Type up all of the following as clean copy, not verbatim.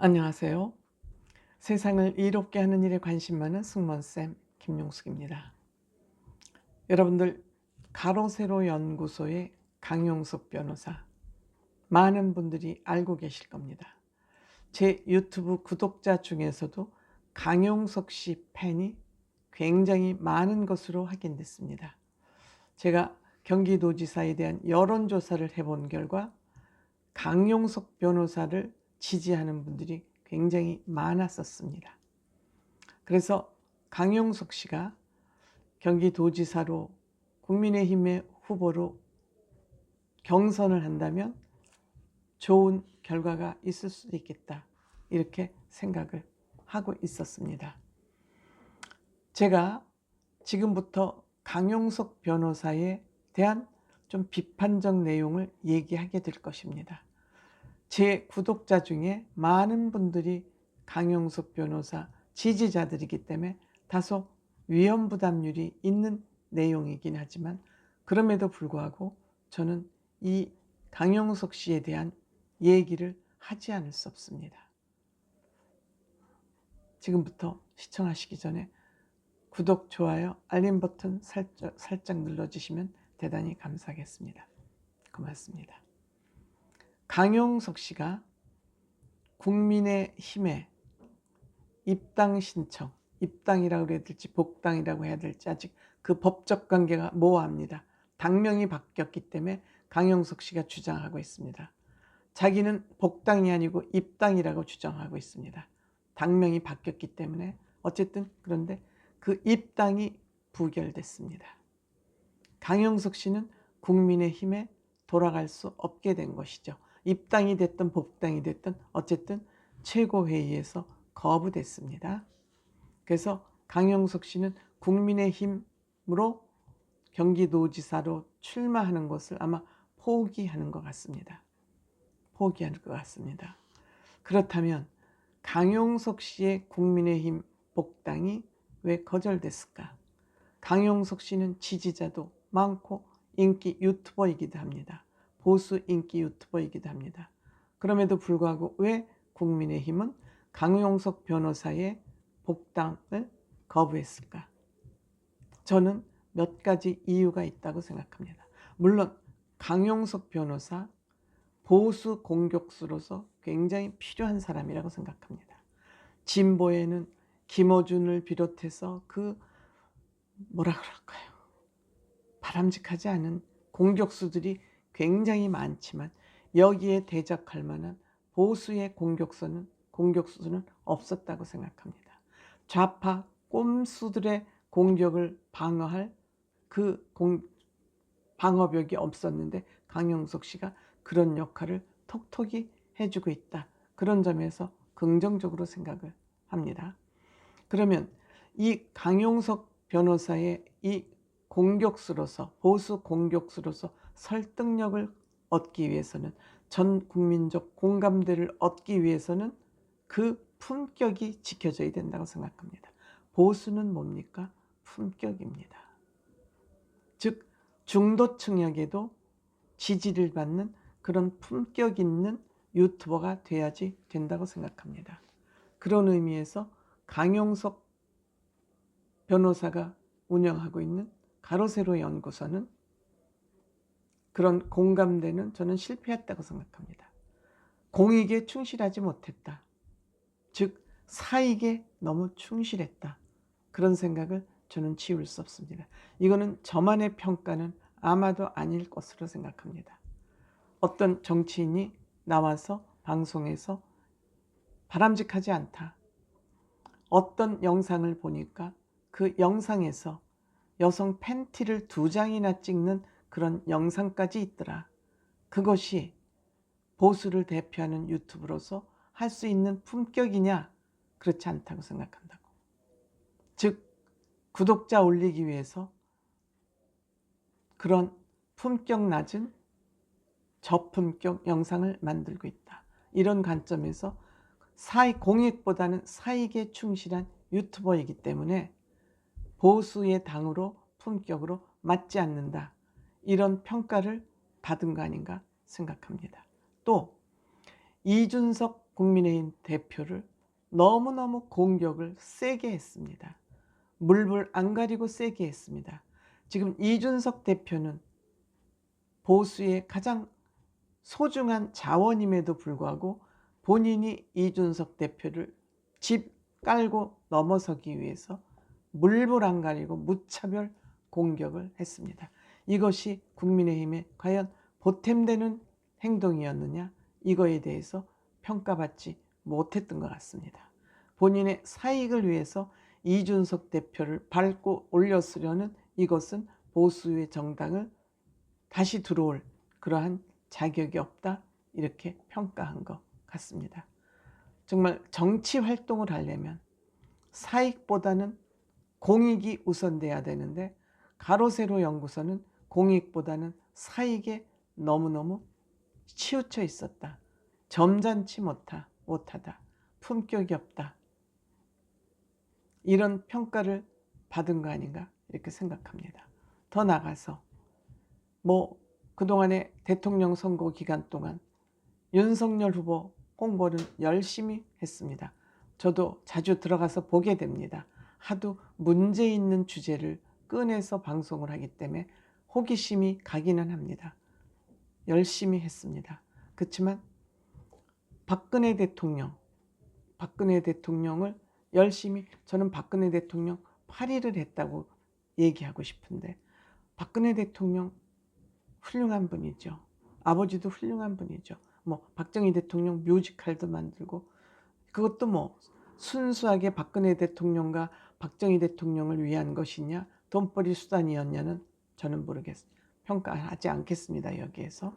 안녕하세요. 세상을 이롭게 하는 일에 관심 많은 승무원쌤 김용숙입니다. 여러분들, 가로세로 연구소의 강용석 변호사, 많은 분들이 알고 계실 겁니다. 제 유튜브 구독자 중에서도 강용석 씨 팬이 굉장히 많은 것으로 확인됐습니다. 제가 경기도지사에 대한 여론조사를 해본 결과 강용석 변호사를 지지하는 분들이 굉장히 많았었습니다. 그래서 강용석 씨가 경기도지사로 국민의힘의 후보로 경선을 한다면 좋은 결과가 있을 수도 있겠다, 이렇게 생각을 하고 있었습니다. 제가 지금부터 강용석 변호사에 대한 좀 비판적 내용을 얘기하게 될 것입니다. 제 구독자 중에 많은 분들이 강용석 변호사 지지자들이기 때문에 다소 위험부담률이 있는 내용이긴 하지만, 그럼에도 불구하고 저는 이 강용석 씨에 대한 얘기를 하지 않을 수 없습니다. 지금부터 시청하시기 전에 구독, 좋아요, 알림 버튼 살짝 눌러주시면 대단히 감사하겠습니다. 고맙습니다. 강용석 씨가 국민의힘에 입당 신청, 입당이라고 해야 될지 복당이라고 해야 될지 아직 그 법적 관계가 모호합니다. 당명이 바뀌었기 때문에 강용석 씨가 주장하고 있습니다. 자기는 복당이 아니고 입당이라고 주장하고 있습니다. 당명이 바뀌었기 때문에. 어쨌든 그런데 그 입당이 부결됐습니다. 강용석 씨는 국민의힘에 돌아갈 수 없게 된 것이죠. 입당이 됐든 복당이 됐든 어쨌든 최고회의에서 거부됐습니다. 그래서 강용석 씨는 국민의힘으로 경기도지사로 출마하는 것을 아마 포기하는 것 같습니다. 포기할 것 같습니다. 그렇다면 강용석 씨의 국민의힘 복당이 왜 거절됐을까? 강용석 씨는 지지자도 많고 인기 유튜버이기도 합니다. 보수 인기 유튜버이기도 합니다. 그럼에도 불구하고 왜 국민의힘은 강용석 변호사의 복당을 거부했을까? 저는 몇 가지 이유가 있다고 생각합니다. 물론 강용석 변호사 보수 공격수로서 굉장히 필요한 사람이라고 생각합니다. 진보에는 김어준을 비롯해서 뭐라 그럴까요? 바람직하지 않은 공격수들이 굉장히 많지만 여기에 대적할 만한 보수의 공격수는 없었다고 생각합니다. 좌파 꼼수들의 공격을 방어할 방어벽이 없었는데 강용석 씨가 그런 역할을 톡톡히 해주고 있다. 그런 점에서 긍정적으로 생각을 합니다. 그러면 이 강용석 변호사의 이 공격수로서, 보수 공격수로서 설득력을 얻기 위해서는, 전 국민적 공감대를 얻기 위해서는 그 품격이 지켜져야 된다고 생각합니다. 보수는 뭡니까? 품격입니다. 즉 중도층에게도 지지를 받는 그런 품격 있는 유튜버가 돼야지 된다고 생각합니다. 그런 의미에서 강용석 변호사가 운영하고 있는 가로세로 연구소는 그런 공감대는 저는 실패했다고 생각합니다. 공익에 충실하지 못했다. 즉 사익에 너무 충실했다. 그런 생각을 저는 지울 수 없습니다. 이거는 저만의 평가는 아마도 아닐 것으로 생각합니다. 어떤 정치인이 나와서 방송에서 바람직하지 않다, 어떤 영상을 보니까 그 영상에서 여성 팬티를 2장이나 찍는 그런 영상까지 있더라. 그것이 보수를 대표하는 유튜브로서 할 수 있는 품격이냐? 그렇지 않다고 생각한다고. 즉 구독자 올리기 위해서 그런 품격 낮은 저품격 영상을 만들고 있다. 이런 관점에서 공익보다는 사익에 충실한 유튜버이기 때문에 보수의 당으로 품격으로 맞지 않는다. 이런 평가를 받은 거 아닌가 생각합니다. 또 이준석 국민의힘 대표를 너무너무 공격을 세게 했습니다. 물불 안 가리고 세게 했습니다. 지금 이준석 대표는 보수의 가장 소중한 자원임에도 불구하고 본인이 이준석 대표를 집 깔고 넘어서기 위해서 물불 안 가리고 무차별 공격을 했습니다. 이것이 국민의힘에 과연 보탬되는 행동이었느냐, 이거에 대해서 평가받지 못했던 것 같습니다. 본인의 사익을 위해서 이준석 대표를 밟고 올렸으려는 이것은 보수의 정당을 다시 들어올 그러한 자격이 없다, 이렇게 평가한 것 같습니다. 정말 정치 활동을 하려면 사익보다는 공익이 우선돼야 되는데, 가로세로 연구소는 공익보다는 사익에 너무너무 치우쳐 있었다. 점잖지 못하다. 품격이 없다. 이런 평가를 받은 거 아닌가, 이렇게 생각합니다. 더 나가서 그동안의 대통령 선거 기간 동안 윤석열 후보 홍보를 열심히 했습니다. 저도 자주 들어가서 보게 됩니다. 하도 문제 있는 주제를 꺼내서 방송을 하기 때문에 호기심이 가기는 합니다. 열심히 했습니다. 그렇지만 박근혜 대통령을 열심히, 저는 박근혜 대통령 8일을 했다고 얘기하고 싶은데, 박근혜 대통령 훌륭한 분이죠. 아버지도 훌륭한 분이죠. 박정희 대통령 뮤지컬도 만들고, 그것도 순수하게 박근혜 대통령과 박정희 대통령을 위한 것이냐, 돈벌이 수단이었냐는 저는 모르겠어요. 평가하지 않겠습니다, 여기에서.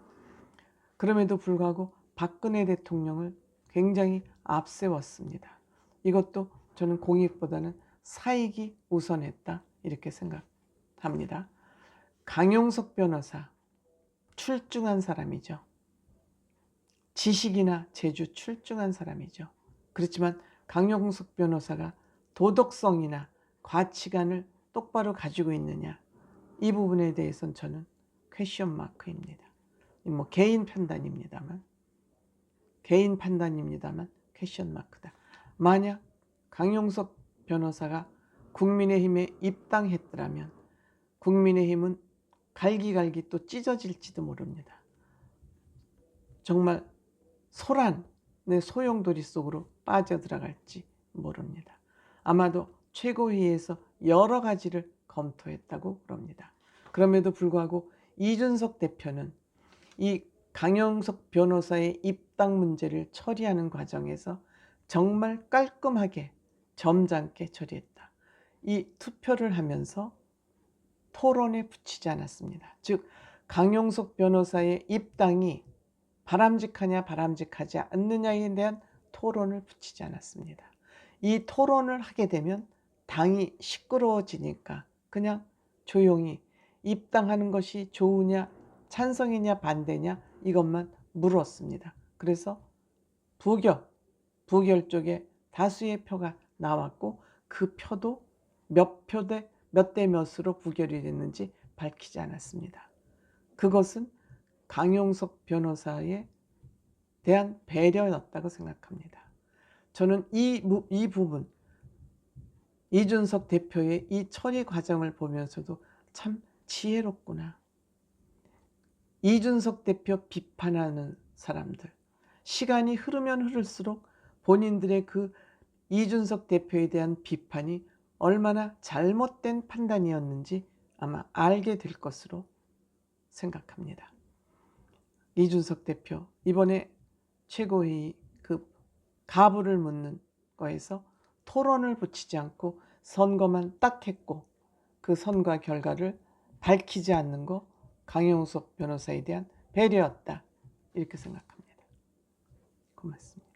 그럼에도 불구하고 박근혜 대통령을 굉장히 앞세웠습니다. 이것도 저는 공익보다는 사익이 우선했다, 이렇게 생각합니다. 강용석 변호사, 출중한 사람이죠. 지식이나 재주 출중한 사람이죠. 그렇지만 강용석 변호사가 도덕성이나 가치관을 똑바로 가지고 있느냐, 이 부분에 대해서는 저는 퀘션 마크입니다. 개인 판단입니다만 퀘션 마크다. 만약 강용석 변호사가 국민의힘에 입당했더라면 국민의힘은 갈기갈기 또 찢어질지도 모릅니다. 정말 소란의 소용돌이 속으로 빠져들어갈지 모릅니다. 아마도 최고위에서 여러 가지를 검토했다고 그럽니다. 그럼에도 불구하고 이준석 대표는 이 강용석 변호사의 입당 문제를 처리하는 과정에서 정말 깔끔하게 점잖게 처리했다. 이 투표를 하면서 토론에 붙이지 않았습니다. 즉 강용석 변호사의 입당이 바람직하냐 바람직하지 않느냐에 대한 토론을 붙이지 않았습니다. 이 토론을 하게 되면 당이 시끄러워지니까 그냥 조용히 입당하는 것이 좋으냐, 찬성이냐 반대냐, 이것만 물었습니다. 그래서 부결 쪽에 다수의 표가 나왔고, 그 표도 몇 대 몇으로 부결이 됐는지 밝히지 않았습니다. 그것은 강용석 변호사에 대한 배려였다고 생각합니다. 저는 이 부분, 이준석 대표의 이 처리 과정을 보면서도 참 지혜롭구나. 이준석 대표 비판하는 사람들, 시간이 흐르면 흐를수록 본인들의 그 이준석 대표에 대한 비판이 얼마나 잘못된 판단이었는지 아마 알게 될 것으로 생각합니다. 이준석 대표 이번에 최고회의 그 가부를 묻는 거에서 토론을 붙이지 않고 선거만 딱 했고, 그 선거 결과를 밝히지 않는 거 강용석 변호사에 대한 배려였다, 이렇게 생각합니다. 고맙습니다.